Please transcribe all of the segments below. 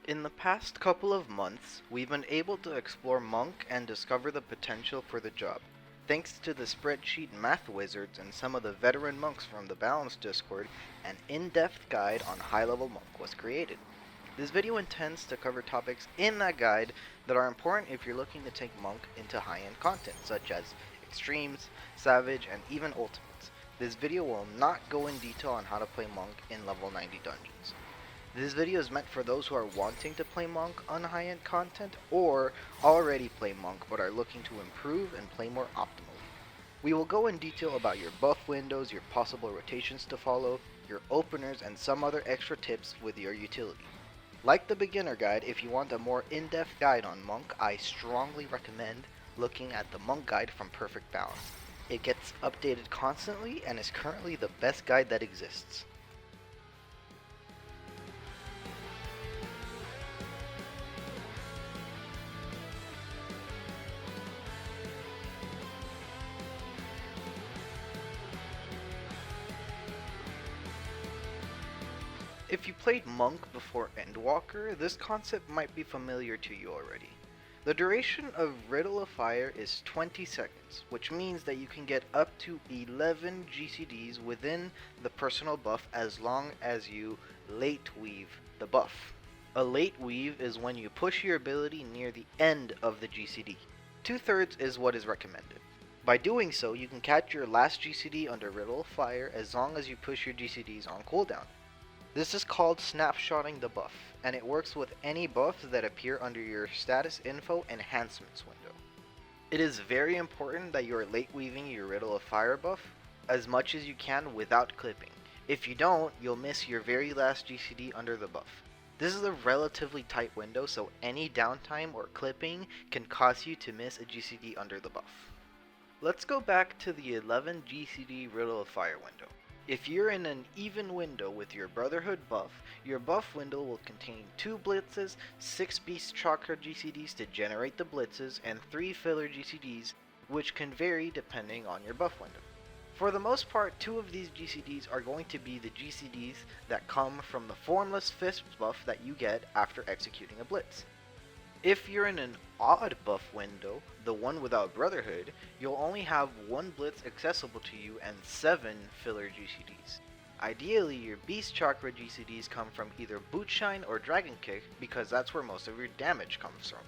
In the past couple of months, we've been able to explore Monk and discover the potential for the job. Thanks to the spreadsheet math wizards and some of the veteran monks from the Balance Discord, an in-depth guide on high-level Monk was created. This video intends to cover topics in that guide that are important if you're looking to take Monk into high-end content, such as Extremes, Savage, and even Ultimates. This video will not go in detail on how to play Monk in level 90 dungeons. This video is meant for those who are wanting to play Monk on high-end content or already play Monk but are looking to improve and play more optimally. We will go in detail about your buff windows, your possible rotations to follow, your openers, and some other extra tips with your utility. Like the beginner guide, if you want a more in-depth guide on Monk, I strongly recommend looking at the Monk guide from Perfect Balance. It gets updated constantly and is currently the best guide that exists. If you played Monk before Endwalker, this concept might be familiar to you already. The duration of Riddle of Fire is 20 seconds, which means that you can get up to 11 GCDs within the personal buff as long as you late weave the buff. A late weave is when you push your ability near the end of the GCD. 2/3 is what is recommended. By doing so, you can catch your last GCD under Riddle of Fire as long as you push your GCDs on cooldown. This is called snapshotting the buff, and it works with any buffs that appear under your status info enhancements window. It is very important that you are late weaving your Riddle of Fire buff as much as you can without clipping. If you don't, you'll miss your very last GCD under the buff. This is a relatively tight window, so any downtime or clipping can cause you to miss a GCD under the buff. Let's go back to the 11 GCD Riddle of Fire window. If you're in an even window with your Brotherhood buff, your buff window will contain 2 blitzes, 6 Beast Chakra GCDs to generate the blitzes, and 3 filler GCDs, which can vary depending on your buff window. For the most part, 2 of these GCDs are going to be the GCDs that come from the Formless Fist buff that you get after executing a blitz. If you're in an odd buff window, the one without Brotherhood, you'll only have 1 blitz accessible to you and 7 filler GCDs. Ideally, your Beast Chakra GCDs come from either Bootshine or Dragon Kick because that's where most of your damage comes from.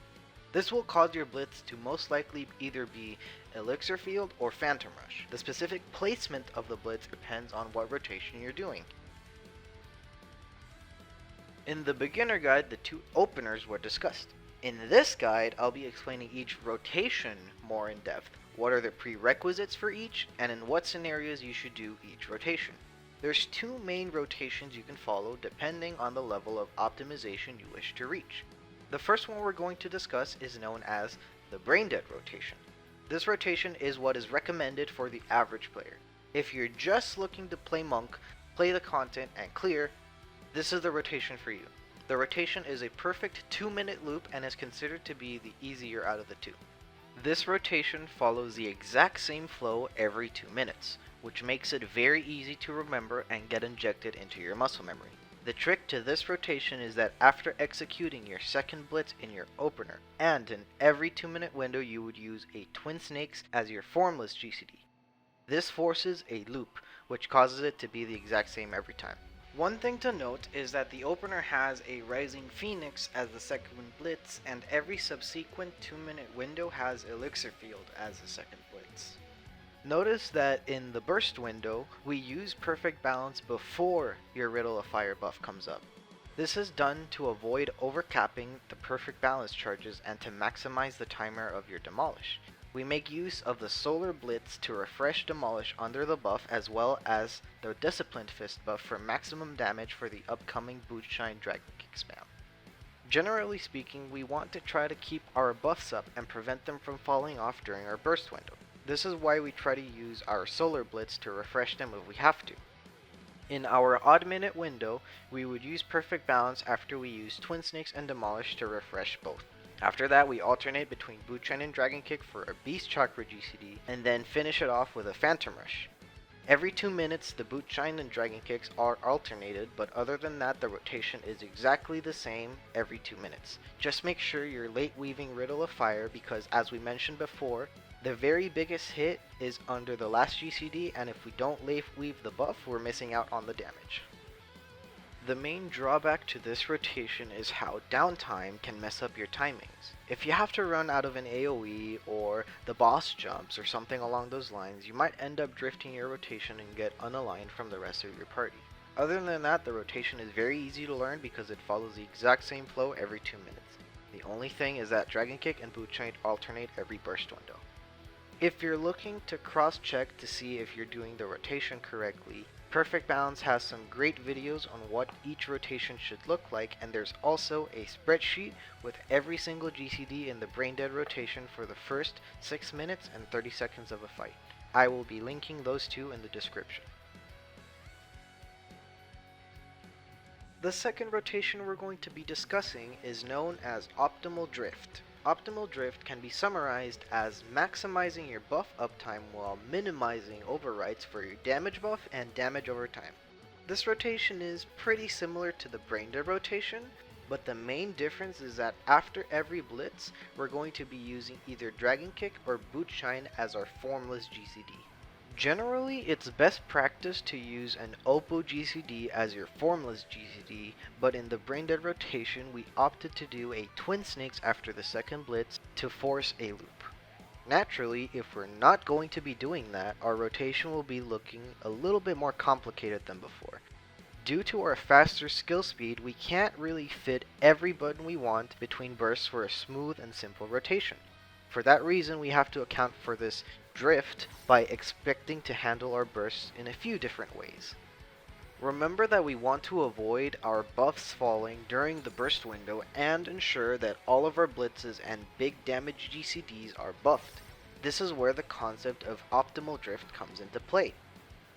This will cause your blitz to most likely either be Elixir Field or Phantom Rush. The specific placement of the blitz depends on what rotation you're doing. In the beginner guide, the 2 openers were discussed. In this guide, I'll be explaining each rotation more in depth, what are the prerequisites for each, and in what scenarios you should do each rotation. There's 2 main rotations you can follow depending on the level of optimization you wish to reach. The first one we're going to discuss is known as the Brain Dead rotation. This rotation is what is recommended for the average player. If you're just looking to play Monk, play the content, and clear, this is the rotation for you. The rotation is a perfect 2-minute loop and is considered to be the easier out of the 2. This rotation follows the exact same flow every 2 minutes, which makes it very easy to remember and get injected into your muscle memory. The trick to this rotation is that after executing your second blitz in your opener, and in every 2-minute window you would use a Twin Snakes as your formless GCD. This forces a loop, which causes it to be the exact same every time. One thing to note is that the opener has a Rising Phoenix as the second blitz, and every subsequent 2-minute window has Elixir Field as the second blitz. Notice that in the burst window, we use Perfect Balance before your Riddle of Fire buff comes up. This is done to avoid overcapping the Perfect Balance charges and to maximize the timer of your Demolish. We make use of the Solar Blitz to refresh Demolish under the buff as well as the Disciplined Fist buff for maximum damage for the upcoming Bootshine Dragon Kick spam. Generally speaking, we want to try to keep our buffs up and prevent them from falling off during our burst window. This is why we try to use our Solar Blitz to refresh them if we have to. In our odd minute window, we would use Perfect Balance after we use Twin Snakes and Demolish to refresh both. After that, we alternate between Bootshine and Dragon Kick for a Beast Chakra GCD, and then finish it off with a Phantom Rush. Every 2 minutes, the boot shine and dragon kicks are alternated, but other than that, the rotation is exactly the same every 2 minutes. Just make sure you're late weaving Riddle of Fire because, as we mentioned before, the very biggest hit is under the last GCD, and if we don't late weave the buff, we're missing out on the damage. The main drawback to this rotation is how downtime can mess up your timings. If you have to run out of an AoE or the boss jumps or something along those lines, you might end up drifting your rotation and get unaligned from the rest of your party. Other than that, the rotation is very easy to learn because it follows the exact same flow every 2 minutes. The only thing is that Dragon Kick and Boot Shine alternate every burst window. If you're looking to cross-check to see if you're doing the rotation correctly, Perfect Balance has some great videos on what each rotation should look like, and there's also a spreadsheet with every single GCD in the Brain Dead rotation for the first 6 minutes and 30 seconds of a fight. I will be linking those two in the description. The second rotation we're going to be discussing is known as Optimal Drift. Optimal Drift can be summarized as maximizing your buff uptime while minimizing overwrites for your damage buff and damage over time. This rotation is pretty similar to the Brain Dead rotation, but the main difference is that after every blitz, we're going to be using either Dragon Kick or Boot Shine as our formless GCD. Generally, it's best practice to use an Oppo GCD as your formless GCD, but in the Brain Dead rotation, we opted to do a Twin Snakes after the second blitz to force a loop. Naturally, if we're not going to be doing that, our rotation will be looking a little bit more complicated than before. Due to our faster skill speed, we can't really fit every button we want between bursts for a smooth and simple rotation. For that reason, we have to account for this drift by expecting to handle our bursts in a few different ways. Remember that we want to avoid our buffs falling during the burst window and ensure that all of our blitzes and big damage GCDs are buffed. This is where the concept of optimal drift comes into play.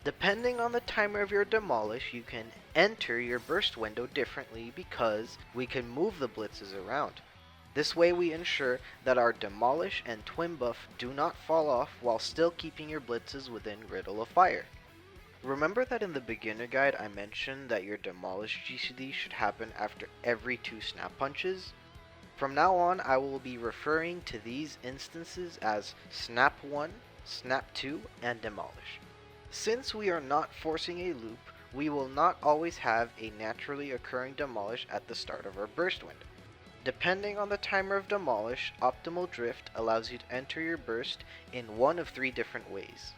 Depending on the timer of your demolish, you can enter your burst window differently because we can move the blitzes around. This way we ensure that our demolish and twin buff do not fall off while still keeping your blitzes within Riddle of Fire. Remember that in the beginner guide I mentioned that your demolish GCD should happen after every 2 snap punches? From now on, I will be referring to these instances as Snap 1, Snap 2, and Demolish. Since we are not forcing a loop, we will not always have a naturally occurring demolish at the start of our burst window. Depending on the timer of demolish, optimal drift allows you to enter your burst in one of 3 different ways.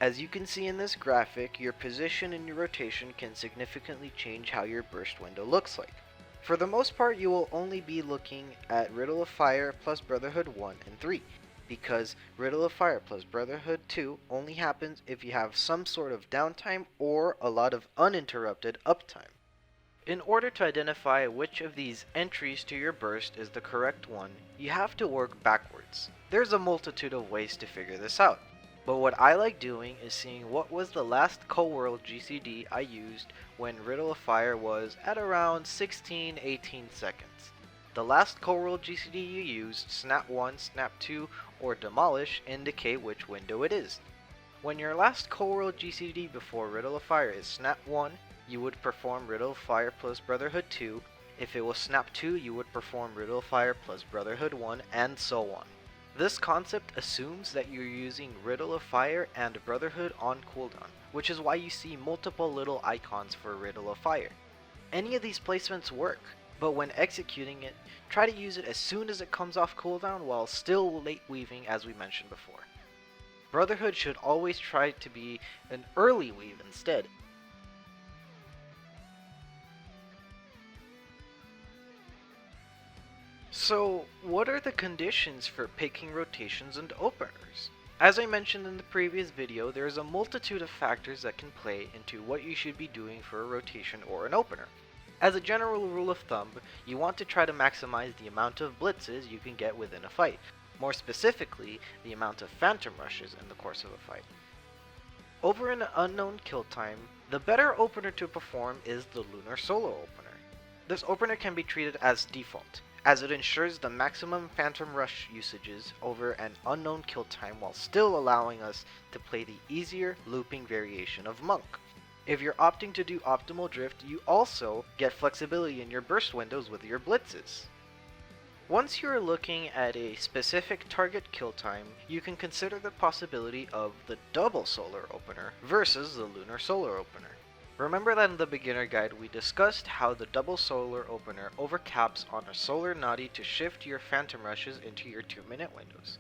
As you can see in this graphic, your position in your rotation can significantly change how your burst window looks like. For the most part, you will only be looking at Riddle of Fire plus Brotherhood 1 and 3, because Riddle of Fire plus Brotherhood 2 only happens if you have some sort of downtime or a lot of uninterrupted uptime. In order to identify which of these entries to your burst is the correct one, you have to work backwards. There's a multitude of ways to figure this out, but what I like doing is seeing what was the last co-world GCD I used when Riddle of Fire was at around 16-18 seconds. The last co-world GCD you used, Snap 1, Snap 2, or Demolish indicate which window it is. When your last co-world GCD before Riddle of Fire is Snap 1, you would perform Riddle of Fire plus Brotherhood 2. If it was Snap 2, you would perform Riddle of Fire plus Brotherhood 1, and so on. This concept assumes that you're using Riddle of Fire and Brotherhood on cooldown, which is why you see multiple little icons for Riddle of Fire. Any of these placements work, but when executing it, try to use it as soon as it comes off cooldown while still late weaving as we mentioned before. Brotherhood should always try to be an early weave instead. So, what are the conditions for picking rotations and openers? As I mentioned in the previous video, there is a multitude of factors that can play into what you should be doing for a rotation or an opener. As a general rule of thumb, you want to try to maximize the amount of blitzes you can get within a fight, more specifically, the amount of phantom rushes in the course of a fight. Over an unknown kill time, the better opener to perform is the Lunar Solo opener. This opener can be treated as default. as it ensures the maximum Phantom Rush usages over an unknown kill time while still allowing us to play the easier looping variation of Monk. If you're opting to do Optimal Drift, you also get flexibility in your burst windows with your blitzes. Once you're looking at a specific target kill time, you can consider the possibility of the double solar opener versus the lunar solar opener. Remember that in the beginner guide we discussed how the double solar opener overcaps on a solar Nadi to shift your Phantom Rushes into your 2-minute windows.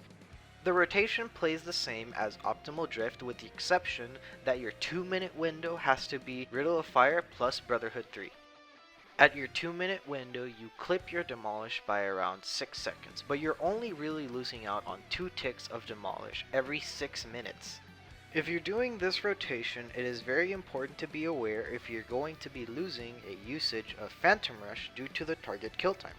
The rotation plays the same as Optimal Drift with the exception that your 2-minute window has to be Riddle of Fire plus Brotherhood 3. At your 2-minute window, you clip your Demolish by around 6 seconds, but you're only really losing out on 2 ticks of Demolish every 6 minutes. If you're doing this rotation, it is very important to be aware if you're going to be losing a usage of Phantom Rush due to the target kill time.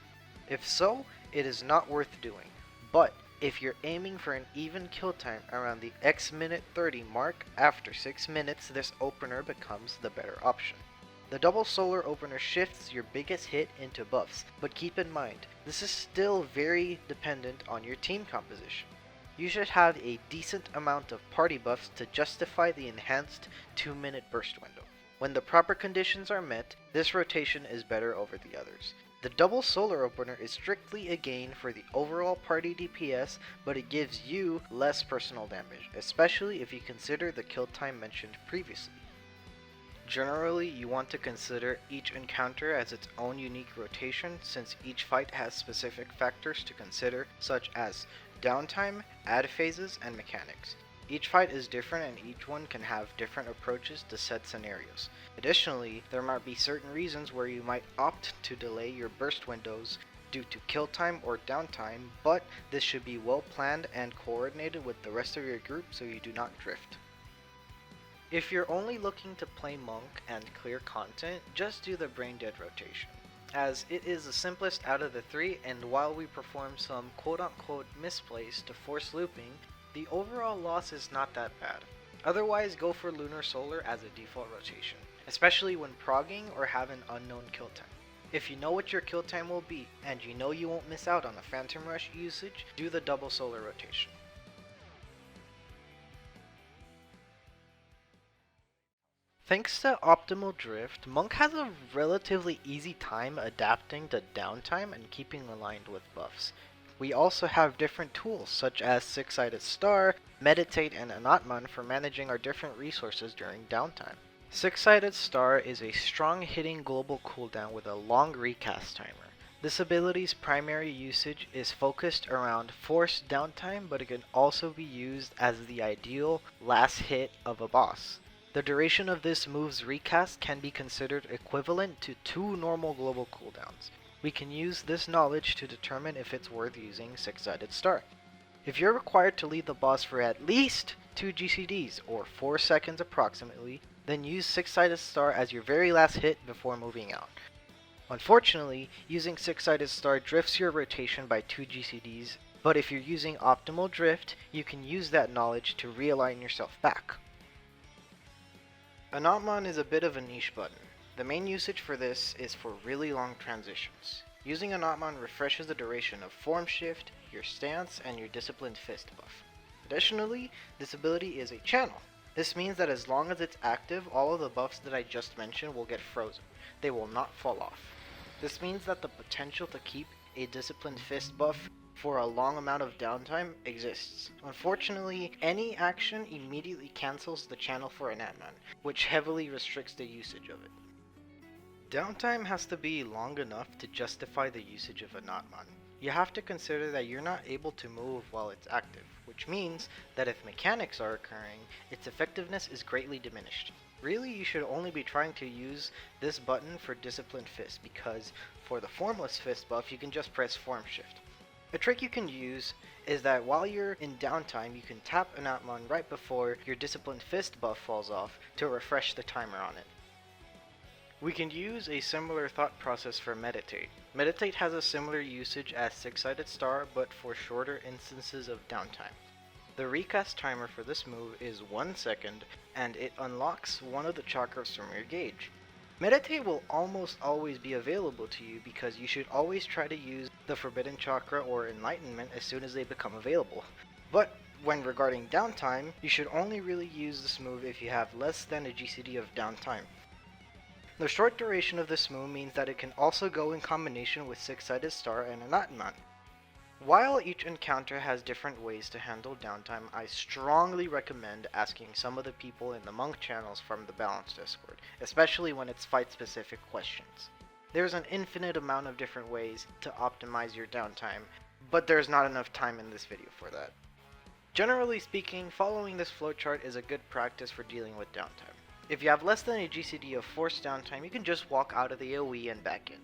If so, it is not worth doing, but if you're aiming for an even kill time around the X minute 30 mark after 6 minutes, this opener becomes the better option. The double solar opener shifts your biggest hit into buffs, but keep in mind, this is still very dependent on your team composition. You should have a decent amount of party buffs to justify the enhanced 2-minute burst window. When the proper conditions are met, this rotation is better over the others. The double solar opener is strictly a gain for the overall party DPS, but it gives you less personal damage, especially if you consider the kill time mentioned previously. Generally, you want to consider each encounter as its own unique rotation since each fight has specific factors to consider such as downtime, ad phases, and mechanics. Each fight is different and each one can have different approaches to said scenarios. Additionally, there might be certain reasons where you might opt to delay your burst windows due to kill time or downtime, but this should be well planned and coordinated with the rest of your group so you do not drift. If you're only looking to play Monk and clear content, just do the Brain Dead rotation, as it is the simplest out of the 3, and while we perform some quote-unquote misplays to force looping, the overall loss is not that bad. Otherwise, go for Lunar Solar as a default rotation, especially when progging or have an unknown kill time. If you know what your kill time will be, and you know you won't miss out on a Phantom Rush usage, do the double solar rotation. Thanks to Optimal Drift, Monk has a relatively easy time adapting to downtime and keeping aligned with buffs. We also have different tools such as Six-Sided Star, Meditate, and Anatman for managing our different resources during downtime. Six-Sided Star is a strong hitting global cooldown with a long recast timer. This ability's primary usage is focused around forced downtime, but it can also be used as the ideal last hit of a boss. The duration of this move's recast can be considered equivalent to 2 normal global cooldowns. We can use this knowledge to determine if it's worth using Six-Sided Star. If you're required to lead the boss for at least 2 GCDs, or 4 seconds approximately, then use Six-Sided Star as your very last hit before moving out. Unfortunately, using Six-Sided Star drifts your rotation by 2 GCDs, but if you're using Optimal Drift, you can use that knowledge to realign yourself back. Anatman is a bit of a niche button. The main usage for this is for really long transitions. Using Anatman refreshes the duration of Form Shift, your stance, and your Disciplined Fist buff. Additionally, this ability is a channel. This means that as long as it's active, all of the buffs that I just mentioned will get frozen. They will not fall off. This means that the potential to keep a Disciplined Fist buff for a long amount of downtime exists. Unfortunately, any action immediately cancels the channel for Anatman, which heavily restricts the usage of it. Downtime has to be long enough to justify the usage of Anatman. You have to consider that you're not able to move while it's active, which means that if mechanics are occurring, its effectiveness is greatly diminished. Really, you should only be trying to use this button for Disciplined Fist, because for the Formless Fist buff, you can just press Form Shift. A trick you can use is that while you're in downtime, you can tap Anatman right before your Disciplined Fist buff falls off to refresh the timer on it. We can use a similar thought process for Meditate. Meditate has a similar usage as Six-Sided Star, but for shorter instances of downtime. The recast timer for this move is 1 second, and it unlocks one of the chakras from your gauge. Meditate will almost always be available to you because you should always try to use the Forbidden Chakra or Enlightenment as soon as they become available. But when regarding downtime, you should only really use this move if you have less than a GCD of downtime. The short duration of this move means that it can also go in combination with Six-Sided Star and Anatman. While each encounter has different ways to handle downtime, I strongly recommend asking some of the people in the monk channels from the Balance Discord, especially when it's fight-specific questions. There's an infinite amount of different ways to optimize your downtime, but there's not enough time in this video for that. Generally speaking, following this flowchart is a good practice for dealing with downtime. If you have less than a GCD of forced downtime, you can just walk out of the AoE and back in.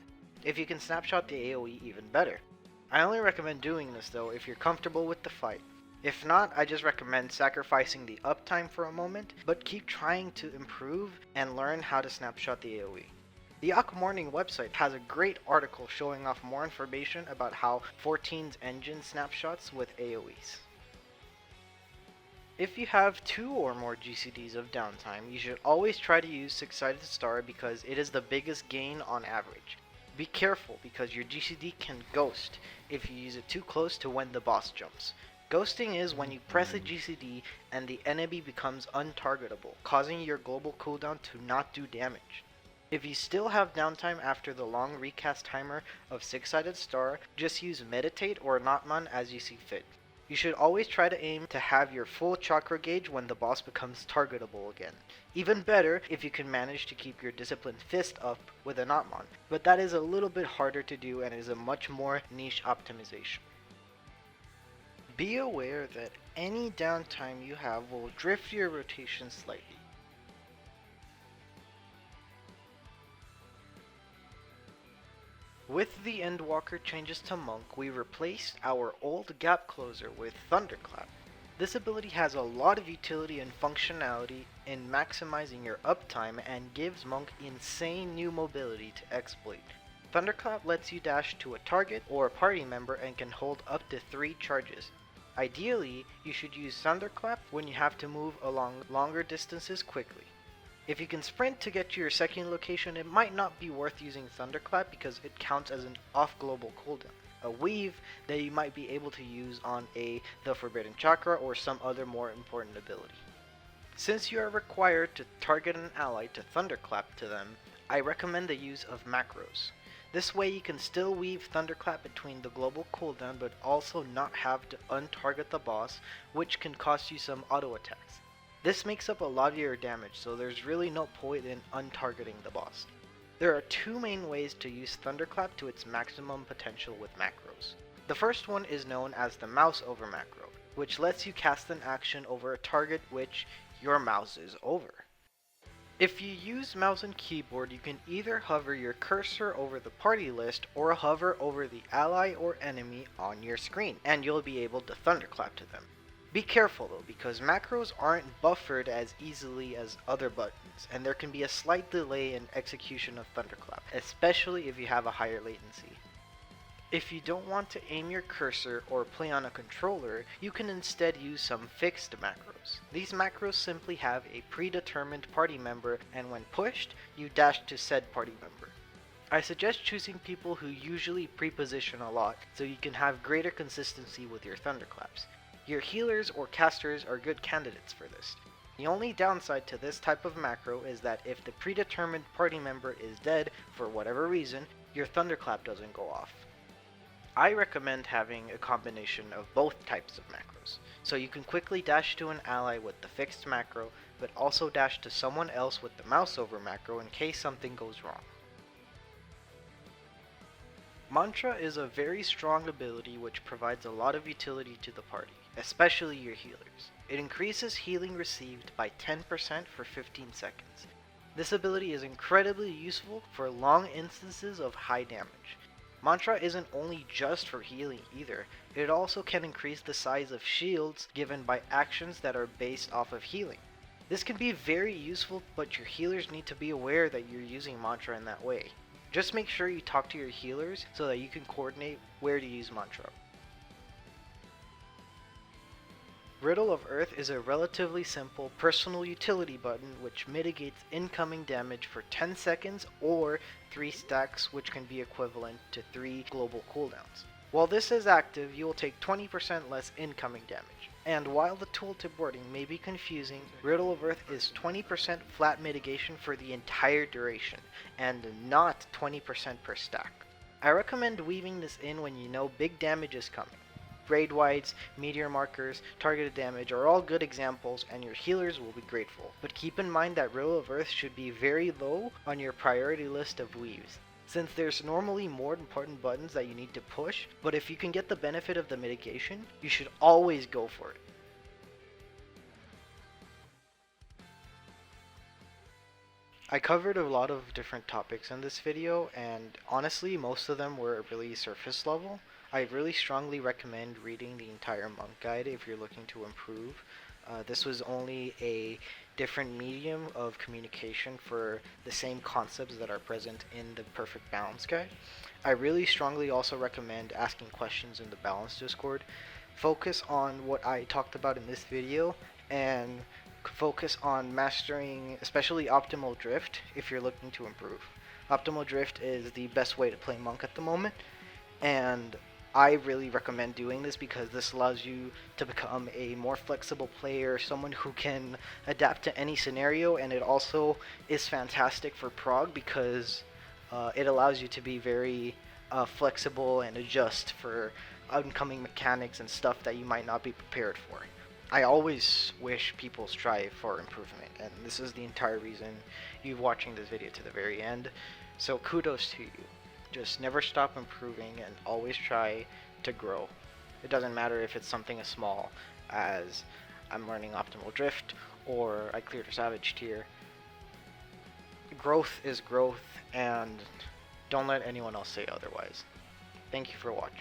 If you can snapshot the AoE, even better. I only recommend doing this though if you're comfortable with the fight. If not, I just recommend sacrificing the uptime for a moment, but keep trying to improve and learn how to snapshot the AoE. The Akk Morning website has a great article showing off more information about how 14's engine snapshots with AoEs. If you have 2 or more GCDs of downtime, you should always try to use Six-Sided Star because it is the biggest gain on average. Be careful because your GCD can ghost if you use it too close to when the boss jumps. Ghosting is when you press a GCD and the enemy becomes untargetable, causing your global cooldown to not do damage. If you still have downtime after the long recast timer of Six-Sided Star, just use Meditate or Anatman as you see fit. You should always try to aim to have your full chakra gauge when the boss becomes targetable again. Even better if you can manage to keep your Disciplined Fist up with Anatman, but that is a little bit harder to do and is a much more niche optimization. Be aware that any downtime you have will drift your rotation slightly. With the Endwalker changes to Monk, we replaced our old Gap Closer with Thunderclap. This ability has a lot of utility and functionality in maximizing your uptime and gives Monk insane new mobility to exploit. Thunderclap lets you dash to a target or a party member and can hold up to 3 charges. Ideally, you should use Thunderclap when you have to move along longer distances quickly. If you can sprint to get to your second location, it might not be worth using Thunderclap because it counts as an off-global cooldown, a weave that you might be able to use on the Forbidden Chakra or some other more important ability. Since you are required to target an ally to Thunderclap to them, I recommend the use of macros. This way you can still weave Thunderclap between the global cooldown but also not have to untarget the boss, which can cost you some auto attacks. This makes up a lot of your damage, so there's really no point in untargeting the boss. There are 2 main ways to use Thunderclap to its maximum potential with macros. The first one is known as the mouse over macro, which lets you cast an action over a target which your mouse is over. If you use mouse and keyboard, you can either hover your cursor over the party list or hover over the ally or enemy on your screen, and you'll be able to Thunderclap to them. Be careful though, because macros aren't buffered as easily as other buttons, and there can be a slight delay in execution of Thunderclap, especially if you have a higher latency. If you don't want to aim your cursor or play on a controller, you can instead use some fixed macros. These macros simply have a predetermined party member, and when pushed, you dash to said party member. I suggest choosing people who usually pre-position a lot, so you can have greater consistency with your Thunderclaps. Your healers or casters are good candidates for this. The only downside to this type of macro is that if the predetermined party member is dead for whatever reason, your Thunderclap doesn't go off. I recommend having a combination of both types of macros, so you can quickly dash to an ally with the fixed macro, but also dash to someone else with the mouse over macro in case something goes wrong. Mantra is a very strong ability which provides a lot of utility to the party, especially your healers. It increases healing received by 10% for 15 seconds. This ability is incredibly useful for long instances of high damage. Mantra isn't only just for healing either, it also can increase the size of shields given by actions that are based off of healing. This can be very useful, but your healers need to be aware that you're using Mantra in that way. Just make sure you talk to your healers so that you can coordinate where to use Mantra. Riddle of Earth is a relatively simple personal utility button which mitigates incoming damage for 10 seconds or 3 stacks, which can be equivalent to 3 global cooldowns. While this is active, you will take 20% less incoming damage. And while the tooltip wording may be confusing, Riddle of Earth is 20% flat mitigation for the entire duration, and not 20% per stack. I recommend weaving this in when you know big damage is coming. Raid wides, meteor markers, targeted damage are all good examples, and your healers will be grateful. But keep in mind that Riddle of Earth should be very low on your priority list of weaves, since there's normally more important buttons that you need to push, but if you can get the benefit of the mitigation, you should always go for it. I covered a lot of different topics in this video, and honestly, most of them were really surface level. I really strongly recommend reading the entire monk guide if you're looking to improve. This was only a different medium of communication for the same concepts that are present in the Perfect Balance guide. I really strongly also recommend asking questions in the Balance Discord. Focus on what I talked about in this video and focus on mastering especially optimal drift if you're looking to improve. Optimal drift is the best way to play monk at the moment, and I really recommend doing this because this allows you to become a more flexible player, someone who can adapt to any scenario, and it also is fantastic for prog because it allows you to be very flexible and adjust for oncoming mechanics and stuff that you might not be prepared for. I always wish people strive for improvement, and this is the entire reason you're watching this video to the very end. So kudos to you. Just never stop improving and always try to grow. It doesn't matter if it's something as small as I'm learning optimal drift or I cleared a savage tier. Growth is growth, and don't let anyone else say otherwise. Thank you for watching.